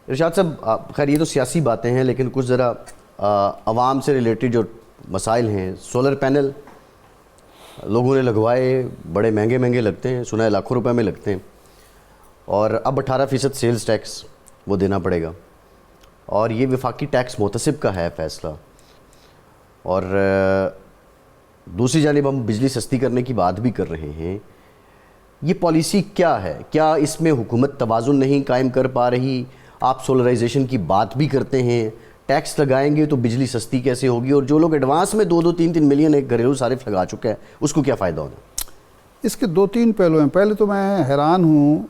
ارشاد صاحب خیر یہ تو سیاسی باتیں ہیں، لیکن کچھ ذرا عوام سے ریلیٹڈ جو مسائل ہیں، سولر پینل لوگوں نے لگوائے، بڑے مہنگے مہنگے لگتے ہیں، سنا ہے لاکھوں روپے میں لگتے ہیں، اور اب 18% سیلز ٹیکس وہ دینا پڑے گا، اور یہ وفاقی ٹیکس محتسب کا ہے فیصلہ، اور دوسری جانب ہم بجلی سستی کرنے کی بات بھی کر رہے ہیں. یہ پالیسی کیا ہے؟ کیا اس میں حکومت توازن نہیں قائم کر پا رہی؟ آپ سولرائزیشن کی بات بھی کرتے ہیں، ٹیکس لگائیں گے تو بجلی سستی کیسے ہوگی؟ اور جو لوگ ایڈوانس میں 2-3 ملین ایک گھریلو صارف لگا چکا ہے اس کو کیا فائدہ ہونا؟ اس کے 2-3 پہلو ہیں. پہلے تو میں حیران ہوں،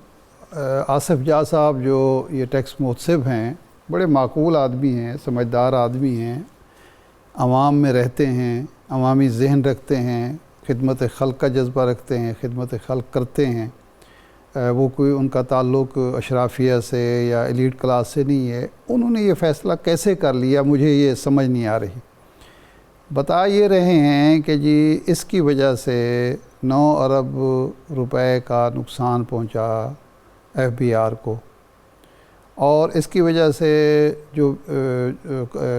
آصف جاہ صاحب جو یہ ٹیکس محتسب ہیں بڑے معقول آدمی ہیں، سمجھدار آدمی ہیں، عوام میں رہتے ہیں، عوامی ذہن رکھتے ہیں، خدمت خلق کا جذبہ رکھتے ہیں، خدمت خلق کرتے ہیں. وہ کوئی ان کا تعلق اشرافیہ سے یا ایلیٹ کلاس سے نہیں ہے. انہوں نے یہ فیصلہ کیسے کر لیا مجھے یہ سمجھ نہیں آ رہی. بتا یہ رہے ہیں کہ جی اس کی وجہ سے 9 ارب روپے کا نقصان پہنچا FBR کو، اور اس کی وجہ سے جو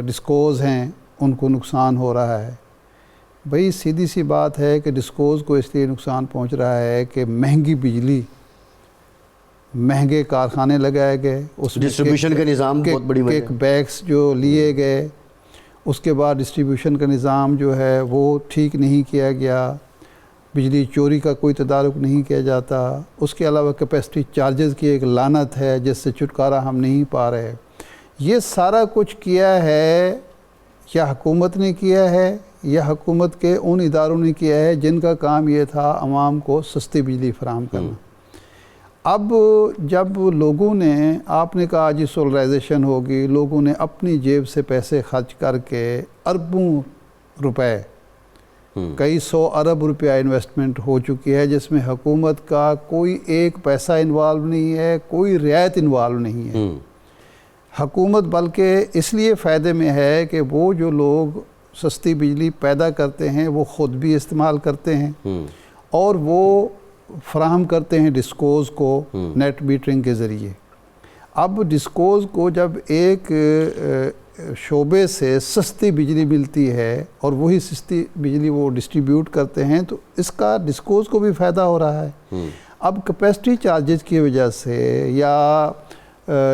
ڈسکوز ہیں ان کو نقصان ہو رہا ہے. بھئی سیدھی سی بات ہے کہ ڈسکوز کو اس لیے نقصان پہنچ رہا ہے کہ مہنگی بجلی، مہنگے کارخانے لگائے گئے، اس میں ڈسٹریبیوشن کا نظام بہت بڑی وجہ کیک بیکس جو لیے گئے، اس کے بعد ڈسٹریبیوشن کا نظام جو ہے وہ ٹھیک نہیں کیا گیا، بجلی چوری کا کوئی تدارک نہیں کیا جاتا. اس کے علاوہ کیپیسٹی چارجز کی ایک لعنت ہے جس سے چھٹکارا ہم نہیں پا رہے. یہ سارا کچھ کیا ہے یا حکومت نے کیا ہے یا حکومت کے ان اداروں نے کیا ہے جن کا کام یہ تھا عوام کو سستی بجلی فراہم کرنا. اب جب لوگوں نے، آپ نے کہا جی سولرائزیشن ہوگی، لوگوں نے اپنی جیب سے پیسے خرچ کر کے اربوں روپے، کئی 100 ارب روپیہ انویسٹمنٹ ہو چکی ہے جس میں حکومت کا کوئی ایک پیسہ انوالو نہیں ہے، کوئی رعایت انوالو نہیں ہے. حکومت بلکہ اس لیے فائدے میں ہے کہ وہ جو لوگ سستی بجلی پیدا کرتے ہیں وہ خود بھی استعمال کرتے ہیں اور وہ فراہم کرتے ہیں ڈسکوز کو نیٹ میٹرنگ کے ذریعے. اب ڈسکوز کو جب ایک شعبے سے سستی بجلی ملتی ہے اور وہی سستی بجلی وہ ڈسٹریبیوٹ کرتے ہیں تو اس کا ڈسکوز کو بھی فائدہ ہو رہا ہے. اب کیپیسٹی چارجز کی وجہ سے یا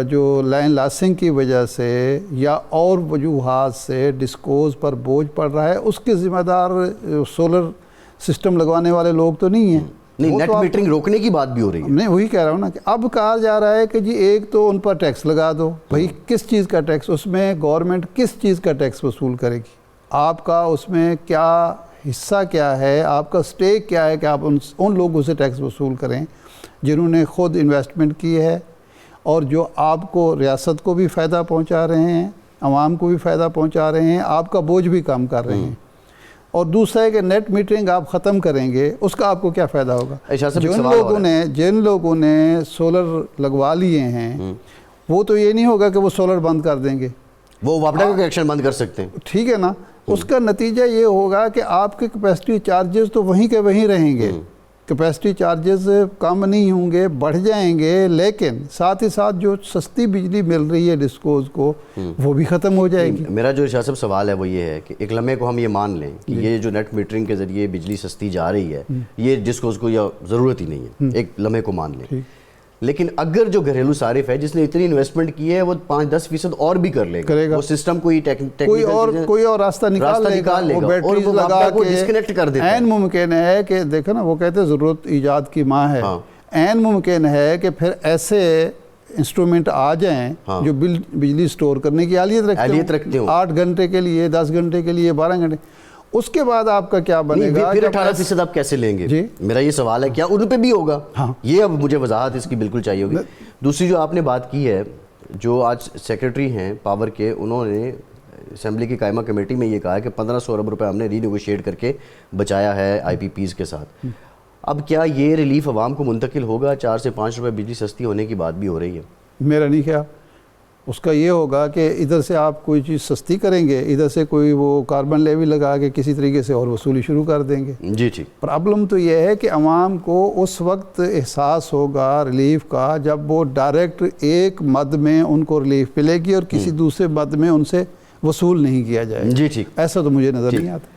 جو لائن لاسنگ کی وجہ سے یا اور وجوہات سے ڈسکوز پر بوجھ پڑ رہا ہے. اس کے ذمہ دار سولر سسٹم لگوانے والے لوگ تو نہیں ہیں. نہیں، نیٹ میٹرنگ روکنے کی بات بھی ہو رہی ہے. نہیں، وہی کہہ رہا ہوں نا کہ اب کہا جا رہا ہے کہ جی ایک تو ان پر ٹیکس لگا دو. بھائی کس چیز کا ٹیکس؟ اس میں گورنمنٹ کس چیز کا ٹیکس وصول کرے گی؟ آپ کا اس میں کیا حصہ کیا ہے؟ آپ کا سٹیک کیا ہے کہ آپ ان لوگوں سے ٹیکس وصول کریں جنہوں نے خود انویسٹمنٹ کی ہے اور جو آپ کو، ریاست کو بھی فائدہ پہنچا رہے ہیں، عوام کو بھی فائدہ پہنچا رہے ہیں، آپ کا بوجھ بھی کم کر رہے ہیں. اور دوسرا ہے کہ نیٹ میٹرنگ آپ ختم کریں گے، اس کا آپ کو کیا فائدہ ہوگا؟ جن لوگوں نے سولر لگوا لیے ہیں وہ تو یہ نہیں ہوگا کہ وہ سولر بند کر دیں گے، وہ واپڈا کا کنیکشن بند کر سکتے ہیں. ٹھیک ہے نا. اس کا نتیجہ یہ ہوگا کہ آپ کے کیپیسٹی چارجز تو وہیں کے وہیں رہیں گے. کیپیسٹی چارجز کم نہیں ہوں گے، بڑھ جائیں گے، لیکن ساتھ ہی ساتھ جو سستی بجلی مل رہی ہے ڈسکوز کو وہ بھی ختم ہو جائے گی. میرا جو ارشاد صاحب سوال ہے وہ یہ ہے کہ ایک لمحے کو ہم یہ مان لیں کہ یہ جو نیٹ میٹرنگ کے ذریعے بجلی سستی جا رہی ہے یہ ڈسکوز کو یا ضرورت ہی نہیں ہے، ایک لمحے کو مان لیں. لیکن اگر جو گھریلو صارف ہے جس نے اتنی انویسٹمنٹ کی ہے وہ 5-10% اور بھی کر لے گا، وہ سسٹم کوئی اور راستہ نکال لے گا، وہ بیٹریز لگا کے ڈسکنیکٹ کر دیتا ہے. عین ممکن ہے کہ دیکھو نا، وہ کہتے ہیں ضرورت ایجاد کی ماں ہے. عین ممکن ہے کہ پھر ایسے انسٹرومنٹ آ جائیں جو بجلی سٹور کرنے کی اہلیت رکھتے ہوں 8 گھنٹے کے لیے، 10 گھنٹے کے لیے، 12 گھنٹے. اس کے بعد آپ کا کیا بنے گا؟ پھر 18% آپ کیسے لیں گے؟ میرا یہ سوال ہے، کیا ان پہ بھی ہوگا؟ یہ اب مجھے وضاحت اس کی بالکل چاہیے ہوگی. دوسری جو آپ نے بات کی ہے، جو آج سیکریٹری ہیں پاور کے، انہوں نے اسمبلی کی قائمہ کمیٹی میں یہ کہا ہے کہ 1500 ارب روپے ہم نے ری نیگوشیٹ کر کے بچایا ہے IPPs کے ساتھ. اب کیا یہ ریلیف عوام کو منتقل ہوگا؟ 4 سے 5 روپے بجلی سستی ہونے کی بات بھی ہو رہی ہے. میرا نہیں خیال. اس کا یہ ہوگا کہ ادھر سے آپ کوئی چیز سستی کریں گے، ادھر سے کوئی وہ کاربن لیوی لگا کے کسی طریقے سے اور وصولی شروع کر دیں گے۔ جی ٹھیک۔ پرابلم تو یہ ہے کہ عوام کو اس وقت احساس ہوگا ریلیف کا جب وہ ڈائریکٹ ایک مد میں ان کو ریلیف ملے گی اور کسی دوسرے مد میں ان سے وصول نہیں کیا جائے گا۔ جی ٹھیک۔ ایسا تو مجھے نظر نہیں آتا۔